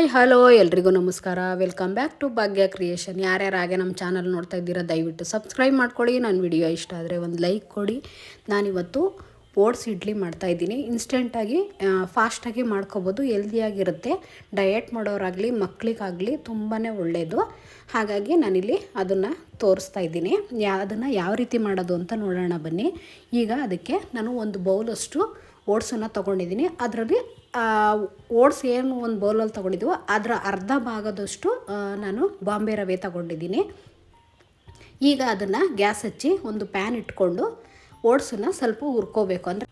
Hi hello ಎಲ್ರಿಗೂ ನಮಸ್ಕಾರ. Welcome back to Bhagya creation. ಯಾರ್ಯಾರು ಹಾಗೆ ನಮ್ಮ ಚಾನಲ್ ನೋಡ್ತಾ ಇದ್ದೀರಾ ದಯವಿಟ್ಟು ಸಬ್ಸ್ಕ್ರೈಬ್ ಮಾಡ್ಕೊಳ್ಳಿ. ನನ್ನ ವಿಡಿಯೋ ಇಷ್ಟ ಆದರೆ ಒಂದು ಲೈಕ್ ಕೊಡಿ. ನಾನಿವತ್ತು ಓಟ್ಸ್ ಇಡ್ಲಿ ಮಾಡ್ತಾಯಿದ್ದೀನಿ. ಇನ್ಸ್ಟೆಂಟಾಗಿ ಫಾಸ್ಟಾಗಿ ಮಾಡ್ಕೋಬೋದು, ಹೆಲ್ದಿಯಾಗಿರುತ್ತೆ. ಡಯಟ್ ಮಾಡೋರಾಗಲಿ ಮಕ್ಕಳಿಗಾಗಲಿ ತುಂಬಾ ಒಳ್ಳೆಯದು. ಹಾಗಾಗಿ ನಾನಿಲ್ಲಿ ಅದನ್ನು ತೋರಿಸ್ತಾ ಇದ್ದೀನಿ. ಅದನ್ನು ಯಾವ ರೀತಿ ಮಾಡೋದು ಅಂತ ನೋಡೋಣ ಬನ್ನಿ. ಈಗ ಅದಕ್ಕೆ ನಾನು ಒಂದು ಬೌಲಷ್ಟು ಓಟ್ಸನ್ನು ತೊಗೊಂಡಿದ್ದೀನಿ. ಅದರಲ್ಲಿ ಓಟ್ಸ್ ಏನು ಒಂದು ಬೌಲಲ್ಲಿ ತೊಗೊಂಡಿದ್ದೀವೋ ಅದರ ಅರ್ಧ ಭಾಗದಷ್ಟು ನಾನು ಬಾಂಬೆ ರವೆ ತೊಗೊಂಡಿದ್ದೀನಿ. ಈಗ ಅದನ್ನು ಗ್ಯಾಸ್ ಹಚ್ಚಿ ಒಂದು ಪ್ಯಾನ್ ಇಟ್ಕೊಂಡು ಓಟ್ಸನ್ನು ಸ್ವಲ್ಪ ಹುರ್ಕೋಬೇಕು. ಅಂದರೆ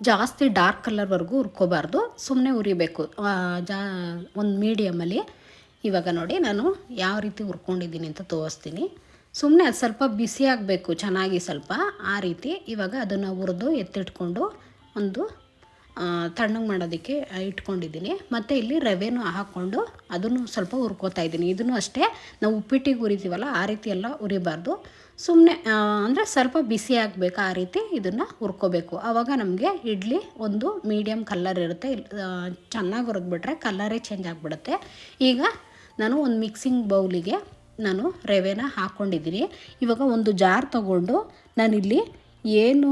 ಜಾಸ್ತಿ ಡಾರ್ಕ್ ಕಲರ್ವರೆಗೂ ಹುರ್ಕೋಬಾರ್ದು, ಸುಮ್ಮನೆ ಹುರಿಬೇಕು ಒಂದು ಮೀಡಿಯಮಲ್ಲಿ. ಇವಾಗ ನೋಡಿ ನಾನು ಯಾವ ರೀತಿ ಹುರ್ಕೊಂಡಿದ್ದೀನಿ ಅಂತ ತೋರಿಸ್ತೀನಿ. ಸುಮ್ಮನೆ ಅದು ಸ್ವಲ್ಪ ಬಿಸಿ ಆಗಬೇಕು ಚೆನ್ನಾಗಿ, ಸ್ವಲ್ಪ ಆ ರೀತಿ. ಇವಾಗ ಅದನ್ನು ಹುರಿದು ಎತ್ತಿಟ್ಕೊಂಡು ಒಂದು ತಣ್ಣಗೆ ಮಾಡೋದಕ್ಕೆ ಇಟ್ಕೊಂಡಿದ್ದೀನಿ. ಮತ್ತು ಇಲ್ಲಿ ರವೆನೂ ಹಾಕ್ಕೊಂಡು ಅದನ್ನು ಸ್ವಲ್ಪ ಹುರ್ಕೋತಾ ಇದ್ದೀನಿ. ಇದನ್ನು ಅಷ್ಟೇ ನಾವು ಉಪ್ಪಿಟ್ಟಿಗೆ ಹುರಿತೀವಲ್ಲ ಆ ರೀತಿ ಎಲ್ಲ ಹುರಿಬಾರ್ದು, ಸುಮ್ಮನೆ ಅಂದರೆ ಸ್ವಲ್ಪ ಬಿಸಿ ಆಗಬೇಕು ಆ ರೀತಿ ಇದನ್ನು ಹುರ್ಕೋಬೇಕು. ಆವಾಗ ನಮಗೆ ಇಡ್ಲಿ ಒಂದು ಮೀಡಿಯಮ್ ಕಲರ್ ಇರುತ್ತೆ. ಚೆನ್ನಾಗಿ ಹುರಿದ್ಬಿಟ್ರೆ ಕಲರೇ ಚೇಂಜ್ ಆಗಿಬಿಡುತ್ತೆ. ಈಗ ನಾನು ಒಂದು ಮಿಕ್ಸಿಂಗ್ ಬೌಲಿಗೆ ನಾನು ರವೆನ ಹಾಕ್ಕೊಂಡಿದ್ದೀನಿ. ಇವಾಗ ಒಂದು ಜಾರ್ ತೊಗೊಂಡು ನಾನಿಲ್ಲಿ ಏನು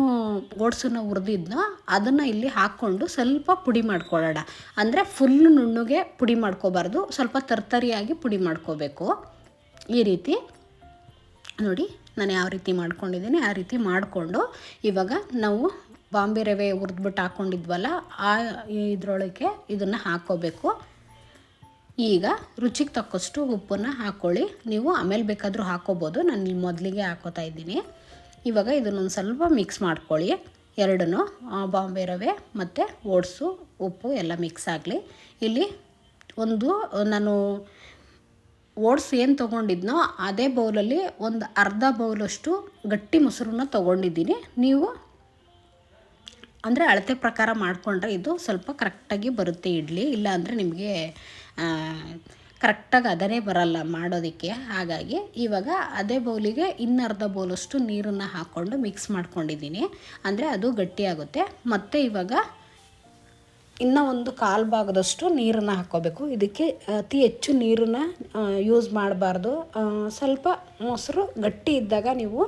ಓಟ್ಸನ್ನು ಹುರಿದಿದ್ನೋ ಅದನ್ನು ಇಲ್ಲಿ ಹಾಕ್ಕೊಂಡು ಸ್ವಲ್ಪ ಪುಡಿ ಮಾಡ್ಕೊಳ್ಳೋಣ. ಅಂದರೆ ಫುಲ್ ನುಣ್ಣಗೆ ಪುಡಿ ಮಾಡ್ಕೋಬಾರ್ದು, ಸ್ವಲ್ಪ ತರ್ತರಿಯಾಗಿ ಪುಡಿ ಮಾಡ್ಕೋಬೇಕು. ಈ ರೀತಿ ನೋಡಿ ನಾನು ಯಾವ ರೀತಿ ಮಾಡ್ಕೊಂಡಿದ್ದೀನಿ ಆ ರೀತಿ ಮಾಡಿಕೊಂಡು ಇವಾಗ ನಾವು ಬಾಂಬೆ ರವೆ ಹುರಿದ್ಬಿಟ್ಟು ಹಾಕ್ಕೊಂಡಿದ್ವಲ್ಲ ಆ ಇದರೊಳಗೆ ಇದನ್ನು ಹಾಕ್ಕೋಬೇಕು. ಈಗ ರುಚಿಗೆ ತಕ್ಕಷ್ಟು ಉಪ್ಪನ್ನು ಹಾಕ್ಕೊಳ್ಳಿ. ನೀವು ಆಮೇಲೆ ಬೇಕಾದರೂ ಹಾಕ್ಕೋಬೋದು, ನಾನು ಇಲ್ಲಿ ಮೊದಲಿಗೆ ಹಾಕ್ಕೋತಾ ಇದ್ದೀನಿ. ಇವಾಗ ಇದನ್ನೊಂದು ಸ್ವಲ್ಪ ಮಿಕ್ಸ್ ಮಾಡ್ಕೊಳ್ಳಿ. ಎರಡನ್ನೂ ಬಾಂಬೆ ರವೆ ಮತ್ತು ಓಟ್ಸು ಉಪ್ಪು ಎಲ್ಲ ಮಿಕ್ಸ್ ಆಗಲಿ. ಇಲ್ಲಿ ನಾನು ಓಟ್ಸ್ ಏನು ತೊಗೊಂಡಿದ್ನೋ ಅದೇ ಬೌಲಲ್ಲಿ ಒಂದು ಅರ್ಧ ಬೌಲಷ್ಟು ಗಟ್ಟಿ ಮೊಸರನ್ನ ತೊಗೊಂಡಿದ್ದೀನಿ. ನೀವು ಅಂದರೆ ಅಳತೆ ಪ್ರಕಾರ ಮಾಡಿಕೊಂಡ್ರೆ ಇದು ಸ್ವಲ್ಪ ಕರೆಕ್ಟಾಗಿ ಬರುತ್ತೆ ಇಡ್ಲಿ. ಇಲ್ಲ ಅಂದರೆ ನಿಮಗೆ ಕರೆಕ್ಟಾಗಿ ಅದನ್ನೇ ಬರಲ್ಲ ಮಾಡೋದಕ್ಕೆ. ಹಾಗಾಗಿ ಇವಾಗ ಅದೇ ಬೌಲಿಗೆ ಇನ್ನರ್ಧ ಬೌಲಷ್ಟು ನೀರನ್ನು ಹಾಕ್ಕೊಂಡು ಮಿಕ್ಸ್ ಮಾಡ್ಕೊಂಡಿದ್ದೀನಿ. ಅಂದರೆ ಅದು ಗಟ್ಟಿಯಾಗುತ್ತೆ. ಮತ್ತು ಇವಾಗ ಇನ್ನೂ ಒಂದು ಕಾಲು ಭಾಗದಷ್ಟು ನೀರನ್ನು ಹಾಕ್ಕೋಬೇಕು. ಇದಕ್ಕೆ ಅತಿ ಹೆಚ್ಚು ನೀರನ್ನು ಯೂಸ್ ಮಾಡಬಾರ್ದು. ಸ್ವಲ್ಪ ಮೊಸರು ಗಟ್ಟಿ ಇದ್ದಾಗ ನೀವು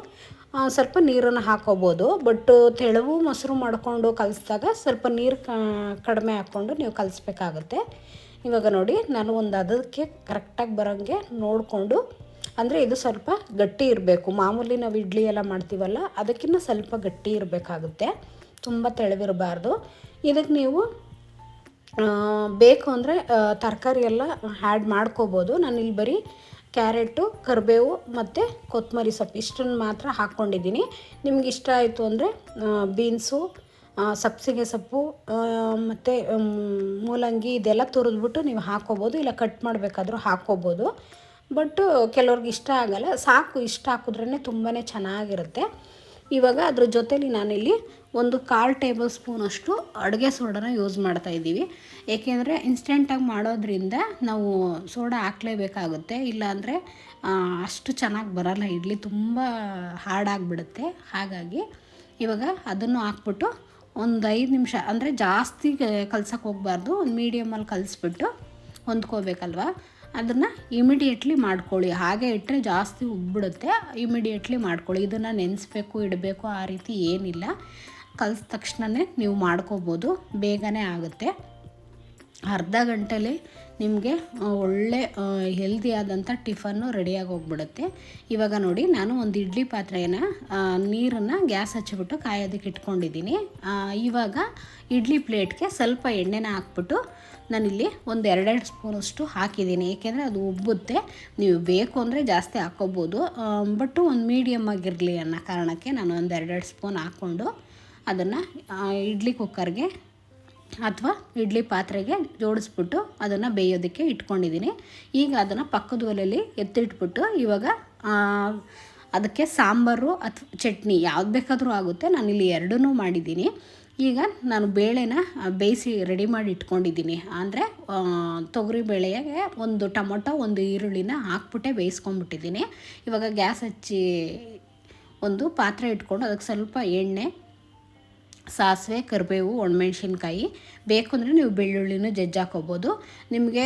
ಸ್ವಲ್ಪ ನೀರನ್ನು ಹಾಕ್ಕೋಬೋದು. ಬಟ್ ತೆಳುವು ಮೊಸರು ಮಾಡಿಕೊಂಡು ಕಲಿಸಿದಾಗ ಸ್ವಲ್ಪ ನೀರು ಕಡಿಮೆ ಹಾಕ್ಕೊಂಡು ನೀವು ಕಲಿಸ್ಬೇಕಾಗುತ್ತೆ. ಇವಾಗ ನೋಡಿ ನಾನು ಒಂದು ಅದಕ್ಕೆ ಕರೆಕ್ಟಾಗಿ ಬರೋಂಗೆ ನೋಡಿಕೊಂಡು, ಅಂದರೆ ಇದು ಸ್ವಲ್ಪ ಗಟ್ಟಿ ಇರಬೇಕು. ಮಾಮೂಲಿ ನಾವು ಇಡ್ಲಿ ಎಲ್ಲ ಮಾಡ್ತೀವಲ್ಲ ಅದಕ್ಕಿಂತ ಸ್ವಲ್ಪ ಗಟ್ಟಿ ಇರಬೇಕಾಗುತ್ತೆ, ತುಂಬ ತೆಳುವಿರಬಾರ್ದು. ಇದಕ್ಕೆ ನೀವು ಬೇಕು ಅಂದರೆ ತರಕಾರಿ ಎಲ್ಲ ಆ್ಯಡ್ ಮಾಡ್ಕೋಬೋದು. ನಾನಿಲ್ಲಿ ಬರೀ ಕ್ಯಾರೆಟು, ಕರಿಬೇವು ಮತ್ತು ಕೊತ್ತಂಬರಿ ಸೊಪ್ಪು ಇಷ್ಟನ್ನು ಮಾತ್ರ ಹಾಕ್ಕೊಂಡಿದ್ದೀನಿ. ನಿಮ್ಗೆ ಇಷ್ಟ ಆಯಿತು ಅಂದರೆ ಬೀನ್ಸು, ಸಬ್ಸಿಗೆ ಸೊಪ್ಪು ಮತ್ತು ಮೂಲಂಗಿ ಇದೆಲ್ಲ ತುರಿದ್ಬಿಟ್ಟು ನೀವು ಹಾಕ್ಕೋಬೋದು, ಇಲ್ಲ ಕಟ್ ಮಾಡಬೇಕಾದ್ರೂ ಹಾಕ್ಕೋಬೋದು. ಬಟ್ಟು ಕೆಲವ್ರಿಗೆ ಇಷ್ಟ ಆಗಲ್ಲ, ಸಾಕು ಇಷ್ಟ ಹಾಕಿದ್ರೇ ತುಂಬಾ ಚೆನ್ನಾಗಿರುತ್ತೆ. ಇವಾಗ ಅದ್ರ ಜೊತೇಲಿ ನಾನಿಲ್ಲಿ ಒಂದು 1/4 ಟೇಬಲ್ ಸ್ಪೂನಷ್ಟು ಅಡುಗೆ ಸೋಡಾನ ಯೂಸ್ ಮಾಡ್ತಾಯಿದ್ದೀವಿ. ಏಕೆಂದರೆ ಇನ್ಸ್ಟೆಂಟಾಗಿ ಮಾಡೋದ್ರಿಂದ ನಾವು ಸೋಡಾ ಹಾಕಲೇಬೇಕಾಗುತ್ತೆ, ಇಲ್ಲಾಂದರೆ ಅಷ್ಟು ಚೆನ್ನಾಗಿ ಬರೋಲ್ಲ, ಇಡ್ಲಿ ತುಂಬ ಹಾರ್ಡಾಗಿಬಿಡುತ್ತೆ. ಹಾಗಾಗಿ ಇವಾಗ ಅದನ್ನು ಹಾಕ್ಬಿಟ್ಟು ಒಂದು 5 ನಿಮಿಷ, ಅಂದರೆ ಜಾಸ್ತಿ ಕಲ್ಸೋಕ್ಕೆ ಹೋಗಬಾರ್ದು, ಒಂದು ಮೀಡಿಯಮಲ್ಲಿ ಕಲಿಸ್ಬಿಟ್ಟು ಹೊಂದ್ಕೋಬೇಕಲ್ವ, ಅದನ್ನು ಇಮಿಡಿಯೇಟ್ಲಿ ಮಾಡ್ಕೊಳ್ಳಿ. ಹಾಗೆ ಇಟ್ಟರೆ ಜಾಸ್ತಿ ಉಬ್ಬಿಡುತ್ತೆ. ಇಮಿಡಿಯೇಟ್ಲಿ ಮಾಡ್ಕೊಳ್ಳಿ. ಇದನ್ನು ನೆನೆಸ್ಬೇಕು ಇಡಬೇಕು ಆ ರೀತಿ ಏನಿಲ್ಲ, ಕಲಿಸಿದ ತಕ್ಷಣವೇ ನೀವು ಮಾಡ್ಕೋಬೋದು, ಬೇಗನೆ ಆಗುತ್ತೆ. ಅರ್ಧ ಗಂಟೆಲಿ ನಿಮಗೆ ಒಳ್ಳೆ ಹೆಲ್ದಿಯಾದಂಥ ಟಿಫನ್ನು ರೆಡಿಯಾಗಿ ಹೋಗ್ಬಿಡುತ್ತೆ. ಇವಾಗ ನೋಡಿ ನಾನು ಒಂದು ಇಡ್ಲಿ ಪಾತ್ರೆನ ನೀರನ್ನು ಗ್ಯಾಸ್ ಹಚ್ಚಿಬಿಟ್ಟು ಕಾಯೋದಕ್ಕೆ ಇಟ್ಕೊಂಡಿದ್ದೀನಿ. ಇವಾಗ ಇಡ್ಲಿ ಪ್ಲೇಟ್ಗೆ ಸ್ವಲ್ಪ ಎಣ್ಣೆನ ಹಾಕ್ಬಿಟ್ಟು ನಾನಿಲ್ಲಿ ಒಂದು 2 ಸ್ಪೂನಷ್ಟು ಹಾಕಿದ್ದೀನಿ. ಏಕೆಂದರೆ ಅದು ಉಬ್ಬುತ್ತೆ. ನೀವು ಬೇಕು ಅಂದರೆ ಜಾಸ್ತಿ ಹಾಕ್ಕೋಬೋದು, ಬಟ್ಟು ಒಂದು ಮೀಡಿಯಮ್ ಆಗಿರಲಿ ಅನ್ನೋ ಕಾರಣಕ್ಕೆ ನಾನು ಒಂದು 2 ಸ್ಪೂನ್ ಹಾಕ್ಕೊಂಡು ಅದನ್ನು ಇಡ್ಲಿ ಕುಕ್ಕರ್ಗೆ ಅಥವಾ ಇಡ್ಲಿ ಪಾತ್ರೆಗೆ ಜೋಡಿಸ್ಬಿಟ್ಟು ಅದನ್ನು ಬೇಯೋದಕ್ಕೆ ಇಟ್ಕೊಂಡಿದ್ದೀನಿ. ಈಗ ಅದನ್ನು ಪಕ್ಕದ ಒಲೆಯಲ್ಲಿ ಎತ್ತಿಟ್ಬಿಟ್ಟು ಇವಾಗ ಅದಕ್ಕೆ ಸಾಂಬಾರು ಅಥವಾ ಚಟ್ನಿ ಯಾವ್ದು ಬೇಕಾದರೂ ಆಗುತ್ತೆ, ನಾನಿಲ್ಲಿ ಎರಡನ್ನೂ ಮಾಡಿದ್ದೀನಿ. ಈಗ ನಾನು ಬೇಳೆನ ಬೇಯಿಸಿ ರೆಡಿ ಮಾಡಿ ಇಟ್ಕೊಂಡಿದ್ದೀನಿ. ಅಂದರೆ ತೊಗರಿ ಬೇಳೆಗೆ ಒಂದು ಟೊಮೊಟೊ, ಒಂದು ಈರುಳ್ಳಿನ ಹಾಕ್ಬಿಟ್ಟೆ ಬೇಯಿಸ್ಕೊಂಡ್ಬಿಟ್ಟಿದ್ದೀನಿ. ಇವಾಗ ಗ್ಯಾಸ್ ಹಚ್ಚಿ ಒಂದು ಪಾತ್ರೆ ಇಟ್ಕೊಂಡು ಅದಕ್ಕೆ ಸ್ವಲ್ಪ ಎಣ್ಣೆ, ಸಾಸಿವೆ, ಕರಿಬೇವು, ಒಣಮೆಣ್ಸಿನ್ಕಾಯಿ, ಬೇಕು ಅಂದರೆ ನೀವು ಬೆಳ್ಳುಳ್ಳಿನೂ ಜಜ್ಜಿ ಹಾಕೋಬೋದು. ನಿಮಗೆ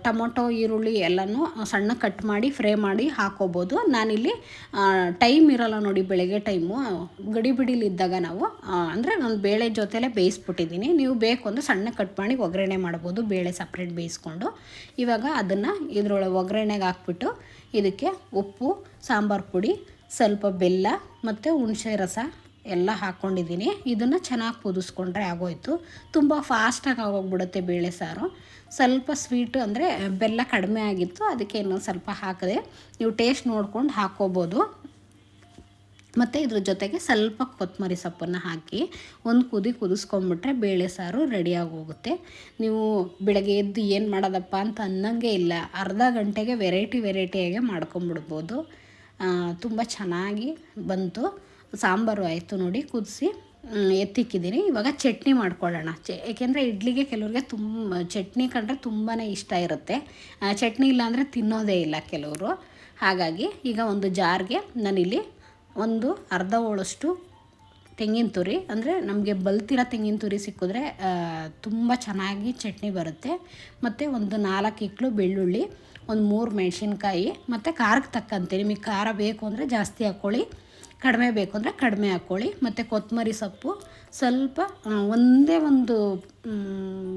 ಟೊಮೊಟೊ, ಈರುಳ್ಳಿ ಎಲ್ಲನೂ ಸಣ್ಣ ಕಟ್ ಮಾಡಿ ಫ್ರೈ ಮಾಡಿ ಹಾಕೋಬೋದು. ನಾನಿಲ್ಲಿ ಟೈಮ್ ಇರೋಲ್ಲ ನೋಡಿ, ಬೆಳಗ್ಗೆ ಟೈಮು ಗಡಿಬಿಡಿಲಿದ್ದಾಗ ನಾವು ಅಂದರೆ ನಾನು ಬೇಳೆ ಜೊತೆಲೇ ಬೇಯಿಸ್ಬಿಟ್ಟಿದ್ದೀನಿ. ನೀವು ಬೇಕು ಅಂದರೆ ಸಣ್ಣ ಕಟ್ ಮಾಡಿ ಒಗ್ಗರಣೆ ಮಾಡ್ಬೋದು, ಬೇಳೆ ಸಪ್ರೇಟ್ ಬೇಯಿಸ್ಕೊಂಡು. ಇವಾಗ ಅದನ್ನು ಇದರೊಳಗೆ ಒಗ್ಗರಣೆಗೆ ಹಾಕ್ಬಿಟ್ಟು ಇದಕ್ಕೆ ಉಪ್ಪು, ಸಾಂಬಾರು ಪುಡಿ, ಸ್ವಲ್ಪ ಬೆಲ್ಲ ಮತ್ತು ಹುಣಸೆ ರಸ ಎಲ್ಲ ಹಾಕ್ಕೊಂಡಿದ್ದೀನಿ. ಇದನ್ನು ಚೆನ್ನಾಗಿ ಕುದಿಸ್ಕೊಂಡ್ರೆ ಆಗೋಯ್ತು. ತುಂಬ ಫಾಸ್ಟಾಗಿ ಆಗೋಗ್ಬಿಡುತ್ತೆ ಬೇಳೆ ಸಾರು. ಸ್ವಲ್ಪ ಸ್ವೀಟು ಅಂದರೆ ಬೆಲ್ಲ ಕಡಿಮೆ ಆಗಿತ್ತು, ಅದಕ್ಕೆ ಇನ್ನೊಂದು ಸ್ವಲ್ಪ ಹಾಕಿದೆ. ನೀವು ಟೇಸ್ಟ್ ನೋಡ್ಕೊಂಡು ಹಾಕ್ಕೋಬೋದು. ಮತ್ತು ಇದ್ರ ಜೊತೆಗೆ ಸ್ವಲ್ಪ ಕೊತ್ತಂಬರಿ ಸೊಪ್ಪನ್ನು ಹಾಕಿ ಒಂದು ಕುದಿಸ್ಕೊಂಬಿಟ್ರೆ ಬೇಳೆ ಸಾರು ರೆಡಿಯಾಗಿ ಹೋಗುತ್ತೆ. ನೀವು ಬೆಳಗ್ಗೆ ಎದ್ದು ಏನು ಮಾಡೋದಪ್ಪ ಅಂತ ಅನ್ನೋಂಗೆ ಇಲ್ಲ, ಅರ್ಧ ಗಂಟೆಗೆ ವೆರೈಟಿಯಾಗಿ ಮಾಡ್ಕೊಂಬಿಡ್ಬೋದು. ತುಂಬ ಚೆನ್ನಾಗಿ ಬಂತು. ಸಾಂಬಾರು ಆಯಿತು ನೋಡಿ, ಕುದಿಸಿ ಎತ್ತಿಕ್ಕಿದ್ದೀನಿ. ಇವಾಗ ಚಟ್ನಿ ಮಾಡ್ಕೊಳ್ಳೋಣ. ಏಕೆಂದರೆ ಇಡ್ಲಿಗೆ ಕೆಲವ್ರಿಗೆ ಚಟ್ನಿ ಕಂಡ್ರೆ ತುಂಬಾ ಇಷ್ಟ ಇರುತ್ತೆ. ಚಟ್ನಿ ಇಲ್ಲಾಂದರೆ ತಿನ್ನೋದೇ ಇಲ್ಲ ಕೆಲವರು. ಹಾಗಾಗಿ ಈಗ ಒಂದು ಜಾರ್ಗೆ ನಾನಿಲ್ಲಿ ಒಂದು ಅರ್ಧ ಹೋಳಷ್ಟು ತೆಂಗಿನ ತುರಿ, ಅಂದರೆ ನಮಗೆ ಬಲ್ತಿರೋ ತೆಂಗಿನ ತುರಿ ಸಿಕ್ಕಿದ್ರೆ ತುಂಬ ಚೆನ್ನಾಗಿ ಚಟ್ನಿ ಬರುತ್ತೆ. ಮತ್ತು ಒಂದು 4 ಇಕ್ಳು ಬೆಳ್ಳುಳ್ಳಿ, ಒಂದು 3 ಮೆಣಸಿನ್ಕಾಯಿ, ಮತ್ತು ಖಾರಕ್ಕೆ ತಕ್ಕಂತೆ ನಿಮಗೆ ಖಾರ ಬೇಕು ಅಂದರೆ ಜಾಸ್ತಿ ಹಾಕ್ಕೊಳ್ಳಿ, ಕಡಿಮೆ ಬೇಕು ಅಂದರೆ ಕಡಿಮೆ ಹಾಕ್ಕೊಳ್ಳಿ. ಮತ್ತು ಕೊತ್ತಂಬರಿ ಸೊಪ್ಪು ಸ್ವಲ್ಪ, ಒಂದೇ ಒಂದು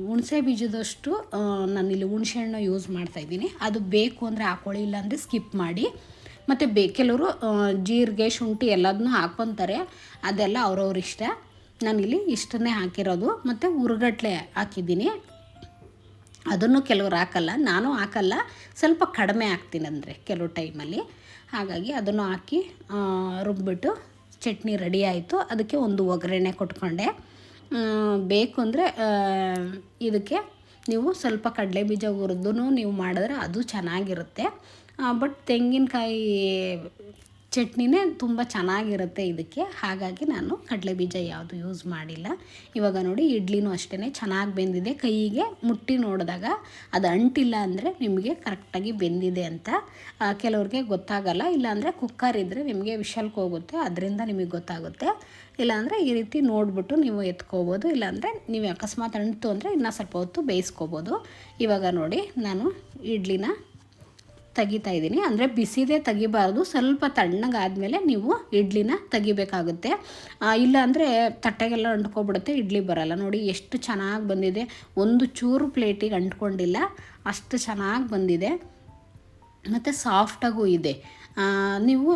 ಹುಣಸೆ ಬೀಜದಷ್ಟು ನಾನಿಲ್ಲಿ ಹುಣಸೆಹಣ್ಣು ಯೂಸ್ ಮಾಡ್ತಾಯಿದ್ದೀನಿ. ಅದು ಬೇಕು ಅಂದರೆ ಹಾಕ್ಕೊಳ್ಳಿ, ಇಲ್ಲಾಂದರೆ ಸ್ಕಿಪ್ ಮಾಡಿ. ಮತ್ತು ಕೆಲವರು ಜೀರಿಗೆ, ಶುಂಠಿ ಎಲ್ಲದನ್ನೂ ಹಾಕ್ಕೊತಾರೆ, ಅದೆಲ್ಲ ಅವ್ರವ್ರ ಇಷ್ಟ. ನಾನಿಲ್ಲಿ ಇಷ್ಟನ್ನೇ ಹಾಕಿರೋದು. ಮತ್ತು ಹುರ್ಗಡ್ಲೆ ಹಾಕಿದ್ದೀನಿ, ಅದನ್ನು ಕೆಲವ್ರು ಹಾಕಲ್ಲ, ನಾನು ಹಾಕಲ್ಲ, ಸ್ವಲ್ಪ ಕಡಿಮೆ ಹಾಕ್ತೀನಿ ಅಂದರೆ ಕೆಲವು ಟೈಮಲ್ಲಿ. ಹಾಗಾಗಿ ಅದನ್ನು ಹಾಕಿ ರುಬ್ಬಿಟ್ಟು ಚಟ್ನಿ ರೆಡಿ ಆಯಿತು. ಅದಕ್ಕೆ ಒಂದು ಒಗ್ಗರಣೆ ಕೊಟ್ಕೊಂಡೆ. ಬೇಕು ಅಂದರೆ ಇದಕ್ಕೆ ನೀವು ಸ್ವಲ್ಪ ಕಡಲೆಬೀಜ ಹುರಿದು ನೀವು ಮಾಡಿದ್ರೆ ಅದು ಚೆನ್ನಾಗಿರುತ್ತೆ. ಬಟ್ ತೆಂಗಿನಕಾಯಿ ಚಟ್ನಿನೇ ತುಂಬ ಚೆನ್ನಾಗಿರುತ್ತೆ ಇದಕ್ಕೆ. ಹಾಗಾಗಿ ನಾನು ಕಡಲೆಬೀಜ ಯಾವುದು ಯೂಸ್ ಮಾಡಿಲ್ಲ. ಇವಾಗ ನೋಡಿ ಇಡ್ಲಿನೂ ಅಷ್ಟೇ ಚೆನ್ನಾಗಿ ಬೆಂದಿದೆ. ಕೈಗೆ ಮುಟ್ಟಿ ನೋಡಿದಾಗ ಅದು ಅಂಟಿಲ್ಲ ಅಂದರೆ ನಿಮಗೆ ಕರೆಕ್ಟಾಗಿ ಬೆಂದಿದೆ ಅಂತ. ಕೆಲವ್ರಿಗೆ ಗೊತ್ತಾಗಲ್ಲ. ಇಲ್ಲಾಂದರೆ ಕುಕ್ಕರ್ ಇದ್ದರೆ ನಿಮಗೆ ವಿಷಲ್ಗೆ ಹೋಗುತ್ತೆ, ಅದರಿಂದ ನಿಮಗೆ ಗೊತ್ತಾಗುತ್ತೆ. ಇಲ್ಲಾಂದರೆ ಈ ರೀತಿ ನೋಡಿಬಿಟ್ಟು ನೀವು ಎತ್ಕೋಬೋದು. ಇಲ್ಲಾಂದರೆ ನೀವು ಅಕಸ್ಮಾತ್ ಅಂಟು ಅಂದರೆ ಇನ್ನೂ ಸ್ವಲ್ಪ ಹೊತ್ತು ಬೇಯಿಸ್ಕೋಬೋದು. ಇವಾಗ ನೋಡಿ ನಾನು ಇಡ್ಲಿನ ತೆಗಿತಾ ಇದ್ದೀನಿ. ಅಂದರೆ ಬಿಸಿದೇ ತೆಗಿಬಾರ್ದು, ಸ್ವಲ್ಪ ತಣ್ಣಗಾದಮೇಲೆ ನೀವು ಇಡ್ಲಿನ ತೆಗಿಬೇಕಾಗುತ್ತೆ. ಇಲ್ಲಾಂದರೆ ತಟ್ಟೆಗೆಲ್ಲ ಅಂಟ್ಕೊಬಿಡುತ್ತೆ, ಇಡ್ಲಿ ಬರಲ್ಲ. ನೋಡಿ ಎಷ್ಟು ಚೆನ್ನಾಗಿ ಬಂದಿದೆ, ಒಂದು ಚೂರು ಪ್ಲೇಟಿಗೆ ಅಂಟ್ಕೊಂಡಿಲ್ಲ, ಅಷ್ಟು ಚೆನ್ನಾಗಿ ಬಂದಿದೆ. ಮತ್ತು ಸಾಫ್ಟಾಗೂ ಇದೆ. ನೀವು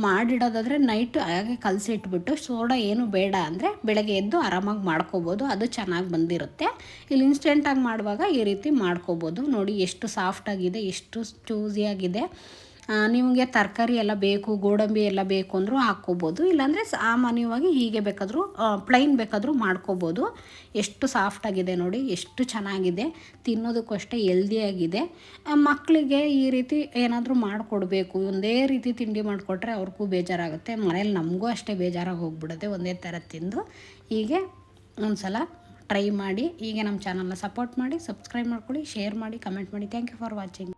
ಮಾಡಿಡೋದಾದರೆ ನೈಟು ಹಾಗೆ ಕಲಸಿಟ್ಬಿಟ್ಟು ಸೋಡಾ ಏನು ಬೇಡ ಅಂದರೆ ಬೆಳಗ್ಗೆ ಎದ್ದು ಆರಾಮಾಗಿ ಮಾಡ್ಕೋಬೋದು, ಅದು ಚೆನ್ನಾಗಿ ಬಂದಿರುತ್ತೆ. ಇಲ್ಲಿ ಇನ್ಸ್ಟೆಂಟಾಗಿ ಮಾಡುವಾಗ ಈ ರೀತಿ ಮಾಡ್ಕೋಬೋದು. ನೋಡಿ ಎಷ್ಟು ಸಾಫ್ಟಾಗಿದೆ, ಎಷ್ಟು ಚೂಸಿಯಾಗಿದೆ. ನಿಮಗೆ ತರಕಾರಿ ಎಲ್ಲ ಬೇಕು, ಗೋಡಂಬಿ ಎಲ್ಲ ಬೇಕು ಅಂದರೂ ಹಾಕ್ಕೋಬೋದು. ಇಲ್ಲಾಂದರೆ ಸಾಮಾನ್ಯವಾಗಿ ಹೀಗೆ ಬೇಕಾದರೂ ಪ್ಲೈನ್ ಬೇಕಾದರೂ ಮಾಡ್ಕೋಬೋದು. ಎಷ್ಟು ಸಾಫ್ಟಾಗಿದೆ ನೋಡಿ, ಎಷ್ಟು ಚೆನ್ನಾಗಿದೆ. ತಿನ್ನೋದಕ್ಕೂ ಅಷ್ಟೇ ಹೆಲ್ದಿಯಾಗಿದೆ. ಮಕ್ಕಳಿಗೆ ಈ ರೀತಿ ಏನಾದರೂ ಮಾಡಿಕೊಡ್ಬೇಕು, ಒಂದೇ ರೀತಿ ತಿಂಡಿ ಮಾಡಿಕೊಟ್ರೆ ಅವ್ರಿಗೂ ಬೇಜಾರಾಗುತ್ತೆ. ಮನೇಲಿ ನಮಗೂ ಅಷ್ಟೇ ಬೇಜಾರಾಗಿ ಹೋಗ್ಬಿಡುತ್ತೆ ಒಂದೇ ಥರ ತಿಂದು. ಹೀಗೆ ಒಂದು ಸಲ ಟ್ರೈ ಮಾಡಿ. ಹೀಗೆ ನಮ್ಮ ಚಾನಲ್ನ ಸಪೋರ್ಟ್ ಮಾಡಿ, ಸಬ್ಸ್ಕ್ರೈಬ್ ಮಾಡ್ಕೊಳ್ಳಿ, ಶೇರ್ ಮಾಡಿ, ಕಮೆಂಟ್ ಮಾಡಿ. Thank you for watching.